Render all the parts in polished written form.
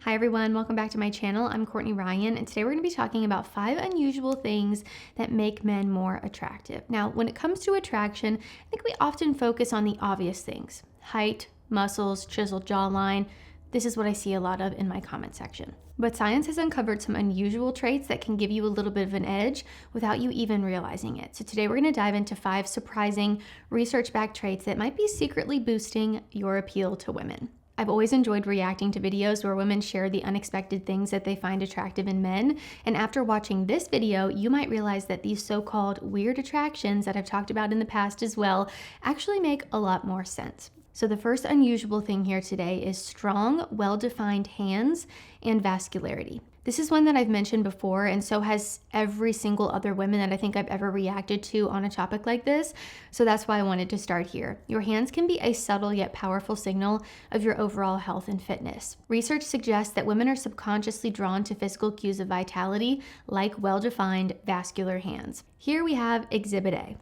Hi everyone, welcome back to my channel. I'm Courtney Ryan, and today we're going to be talking about 5 unusual things that make men more attractive. Now, when it comes to attraction, I think we often focus on the obvious things: height, muscles, chiseled jawline. This is what I see a lot of in my comment section. But science has uncovered some unusual traits that can give you a little bit of an edge without you even realizing it. So today we're going to dive into 5 surprising research-backed traits that might be secretly boosting your appeal to women. I've always enjoyed reacting to videos where women share the unexpected things that they find attractive in men, and after watching this video, you might realize that these so-called weird attractions that I've talked about in the past as well actually make a lot more sense. So the first unusual thing here today is strong, well-defined hands and vascularity. This is one that I've mentioned before, and so has every single other woman that I think I've ever reacted to on a topic like this. So that's why I wanted to start here. Your hands can be a subtle yet powerful signal of your overall health and fitness. Research suggests that women are subconsciously drawn to physical cues of vitality, like well-defined vascular hands. Here we have Exhibit A.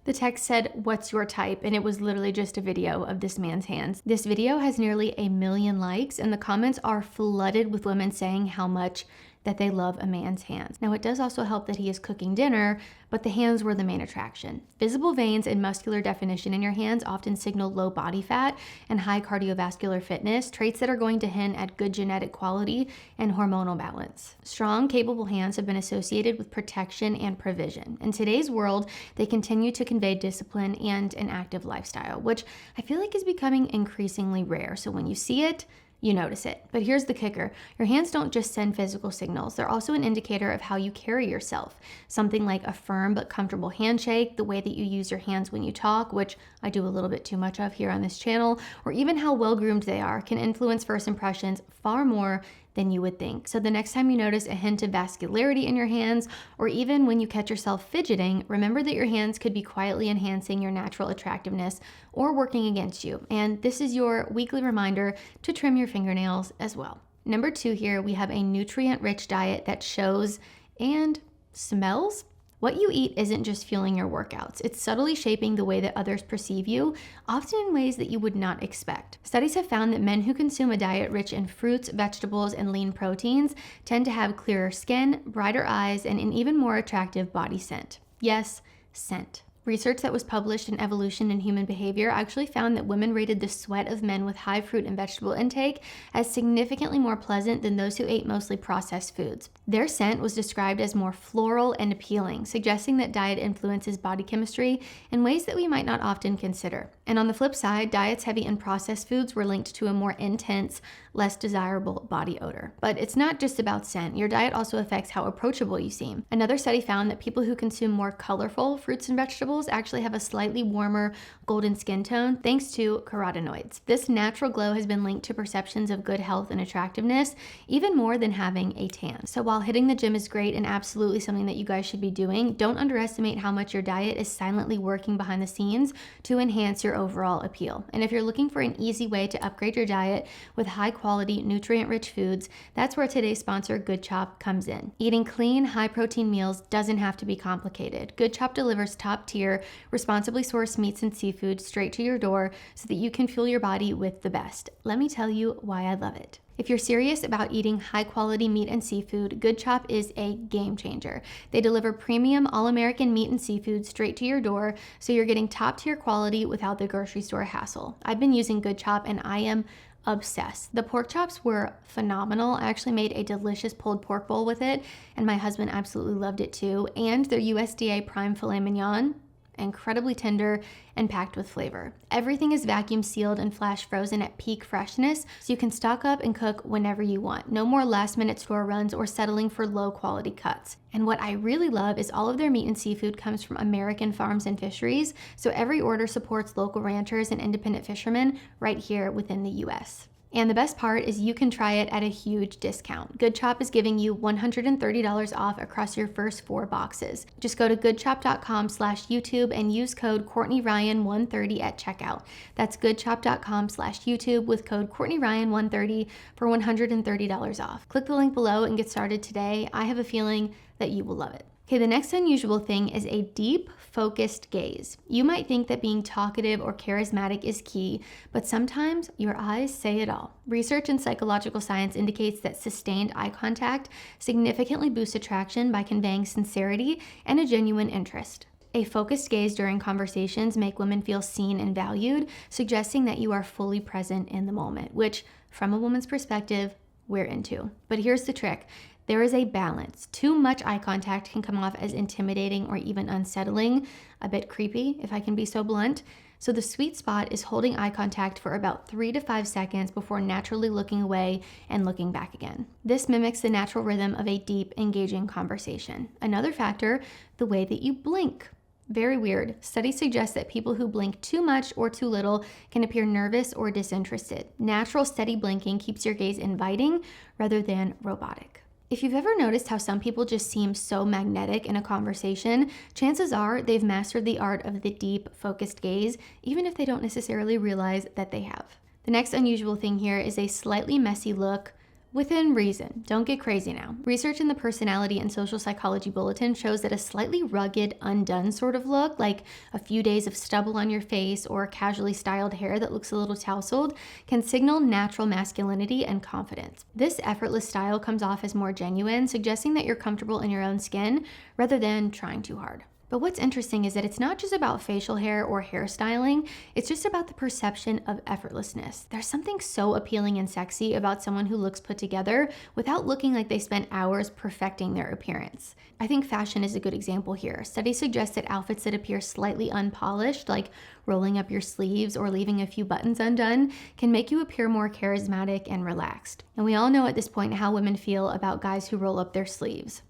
The text said, "What's your type?" and it was literally just a video of this man's hands. This video has nearly 1 million likes, and the comments are flooded with women saying how much that they love a man's hands. Now, it does also help that he is cooking dinner, but the hands were the main attraction. Visible veins and muscular definition in your hands often signal low body fat and high cardiovascular fitness, traits that are going to hint at good genetic quality and hormonal balance. Strong, capable hands have been associated with protection and provision. In today's world, they continue to convey discipline and an active lifestyle, which I feel like is becoming increasingly rare. So when you see it, you notice it. But here's the kicker. Your hands don't just send physical signals. They're also an indicator of how you carry yourself. Something like a firm but comfortable handshake, the way that you use your hands when you talk, which I do a little bit too much of here on this channel, or even how well-groomed they are, can influence first impressions far more than you would think. So the next time you notice a hint of vascularity in your hands, or even when you catch yourself fidgeting, remember that your hands could be quietly enhancing your natural attractiveness or working against you. And this is your weekly reminder to trim your fingernails as well. Number 2 here, we have a nutrient-rich diet that shows and smells. What you eat isn't just fueling your workouts. It's subtly shaping the way that others perceive you, often in ways that you would not expect. Studies have found that men who consume a diet rich in fruits, vegetables, and lean proteins tend to have clearer skin, brighter eyes, and an even more attractive body scent. Yes, scent. Research that was published in Evolution in Human Behavior actually found that women rated the sweat of men with high fruit and vegetable intake as significantly more pleasant than those who ate mostly processed foods. Their scent was described as more floral and appealing, suggesting that diet influences body chemistry in ways that we might not often consider. And on the flip side, diets heavy in processed foods were linked to a more intense, less desirable body odor. But it's not just about scent. Your diet also affects how approachable you seem. Another study found that people who consume more colorful fruits and vegetables actually have a slightly warmer golden skin tone thanks to carotenoids. This natural glow has been linked to perceptions of good health and attractiveness, even more than having a tan. So while hitting the gym is great and absolutely something that you guys should be doing, don't underestimate how much your diet is silently working behind the scenes to enhance your overall appeal. And if you're looking for an easy way to upgrade your diet with high quality, nutrient-rich foods, that's where today's sponsor, Good Chop, comes in. Eating clean, high-protein meals doesn't have to be complicated. Good Chop delivers top-tier, responsibly sourced meats and seafood straight to your door so that you can fuel your body with the best. Let me tell you why I love it. If you're serious about eating high-quality meat and seafood, Good Chop is a game changer. They deliver premium all-American meat and seafood straight to your door, so you're getting top-tier quality without the grocery store hassle. I've been using Good Chop and I am obsessed. The pork chops were phenomenal. I actually made a delicious pulled pork bowl with it, and my husband absolutely loved it too. And their USDA prime filet mignon, incredibly tender and packed with flavor. Everything is vacuum sealed and flash frozen at peak freshness, so you can stock up and cook whenever you want. No more last minute store runs or settling for low quality cuts. And what I really love is all of their meat and seafood comes from American farms and fisheries, so every order supports local ranchers and independent fishermen right here within the US. And the best part is you can try it at a huge discount. Good Chop is giving you $130 off across your first 4 boxes. Just go to goodchop.com/YouTube and use code CourtneyRyan130 at checkout. That's goodchop.com/YouTube with code CourtneyRyan130 for $130 off. Click the link below and get started today. I have a feeling that you will love it. Okay, the next unusual thing is a deep, focused gaze. You might think that being talkative or charismatic is key, but sometimes your eyes say it all. Research in psychological science indicates that sustained eye contact significantly boosts attraction by conveying sincerity and a genuine interest. A focused gaze during conversations make women feel seen and valued, suggesting that you are fully present in the moment, which, from a woman's perspective, we're into. But here's the trick. There is a balance. Too much eye contact can come off as intimidating or even unsettling, a bit creepy, if I can be so blunt. So the sweet spot is holding eye contact for about 3 to 5 seconds before naturally looking away and looking back again. This mimics the natural rhythm of a deep, engaging conversation. Another factor, the way that you blink. Very weird. Studies suggest that people who blink too much or too little can appear nervous or disinterested. Natural, steady blinking keeps your gaze inviting rather than robotic. If you've ever noticed how some people just seem so magnetic in a conversation, chances are they've mastered the art of the deep, focused gaze, even if they don't necessarily realize that they have. The next unusual thing here is a slightly messy look within reason. Don't get crazy now. Research in the Personality and Social Psychology Bulletin shows that a slightly rugged, undone sort of look, like a few days of stubble on your face or casually styled hair that looks a little tousled, can signal natural masculinity and confidence. This effortless style comes off as more genuine, suggesting that you're comfortable in your own skin rather than trying too hard. But what's interesting is that it's not just about facial hair or hairstyling, it's just about the perception of effortlessness. There's something so appealing and sexy about someone who looks put together without looking like they spent hours perfecting their appearance. I think fashion is a good example here. Studies suggest that outfits that appear slightly unpolished, like rolling up your sleeves or leaving a few buttons undone, can make you appear more charismatic and relaxed. And we all know at this point how women feel about guys who roll up their sleeves.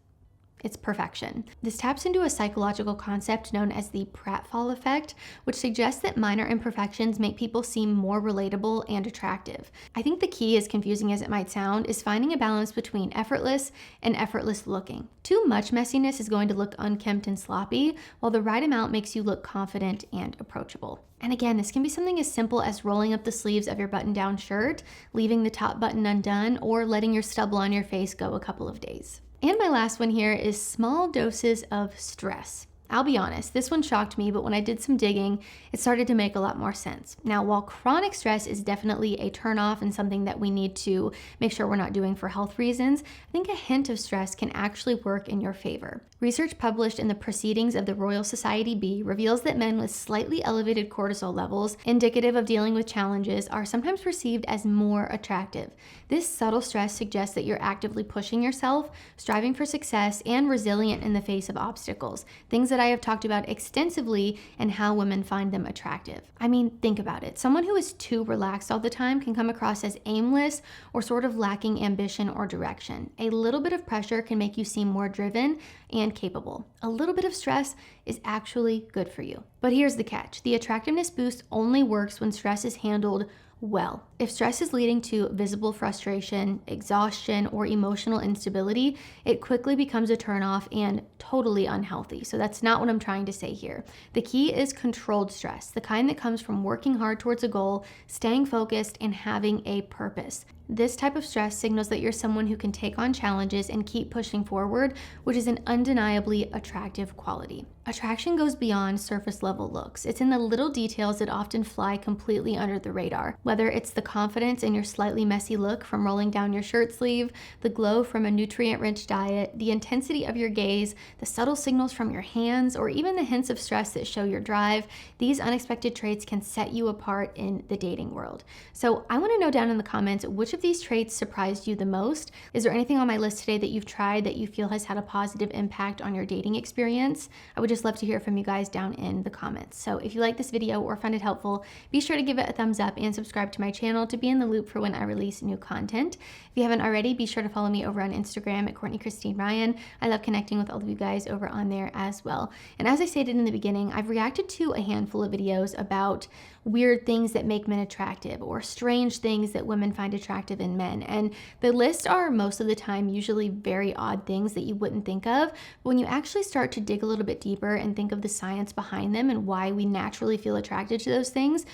It's perfection. This taps into a psychological concept known as the pratfall effect, which suggests that minor imperfections make people seem more relatable and attractive. I think the key, as confusing as it might sound, is finding a balance between effortless and effortless looking. Too much messiness is going to look unkempt and sloppy, while the right amount makes you look confident and approachable. And again, this can be something as simple as rolling up the sleeves of your button-down shirt, leaving the top button undone, or letting your stubble on your face go a couple of days. And my last one here is small doses of stress. I'll be honest, this one shocked me, but when I did some digging, it started to make a lot more sense. Now, while chronic stress is definitely a turnoff and something that we need to make sure we're not doing for health reasons, I think a hint of stress can actually work in your favor. Research published in the Proceedings of the Royal Society B reveals that men with slightly elevated cortisol levels, indicative of dealing with challenges, are sometimes perceived as more attractive. This subtle stress suggests that you're actively pushing yourself, striving for success, and resilient in the face of obstacles, things that I have talked about extensively and how women find them attractive. I mean, think about it. Someone who is too relaxed all the time can come across as aimless or sort of lacking ambition or direction. A little bit of pressure can make you seem more driven and capable. A little bit of stress is actually good for you. But here's the catch. The attractiveness boost only works when stress is handled well. If stress is leading to visible frustration, exhaustion, or emotional instability, it quickly becomes a turnoff and totally unhealthy. So that's not what I'm trying to say here. The key is controlled stress, the kind that comes from working hard towards a goal, staying focused, and having a purpose. This type of stress signals that you're someone who can take on challenges and keep pushing forward, which is an undeniably attractive quality. Attraction goes beyond surface level looks. It's in the little details that often fly completely under the radar. Whether it's the confidence in your slightly messy look from rolling down your shirt sleeve, the glow from a nutrient-rich diet, the intensity of your gaze, the subtle signals from your hands, or even the hints of stress that show your drive, these unexpected traits can set you apart in the dating world. So I want to know down in the comments, which of these traits surprised you the most? Is there anything on my list today that you've tried that you feel has had a positive impact on your dating experience? I would just love to hear from you guys down in the comments. So if you like this video or find it helpful, be sure to give it a thumbs up and subscribe to my channel to be in the loop for when I release new content. If you haven't already, be sure to follow me over on Instagram at Courtney Christine Ryan. I love connecting with all of you guys over on there as well. And as I stated in the beginning, I've reacted to a handful of videos about weird things that make men attractive or strange things that women find attractive in men. And the lists are most of the time usually very odd things that you wouldn't think of. But when you actually start to dig a little bit deeper and think of the science behind them and why we naturally feel attracted to those things,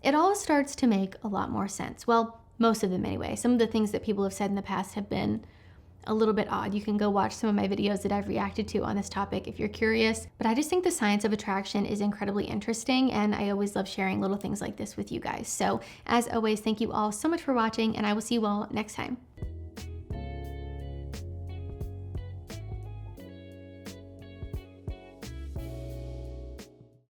it all starts to make a lot more sense. Well, most of them anyway. Some of the things that people have said in the past have been a little bit odd. You can go watch some of my videos that I've reacted to on this topic if you're curious. But I just think the science of attraction is incredibly interesting, and I always love sharing little things like this with you guys. So as always, thank you all so much for watching, and I will see you all next time.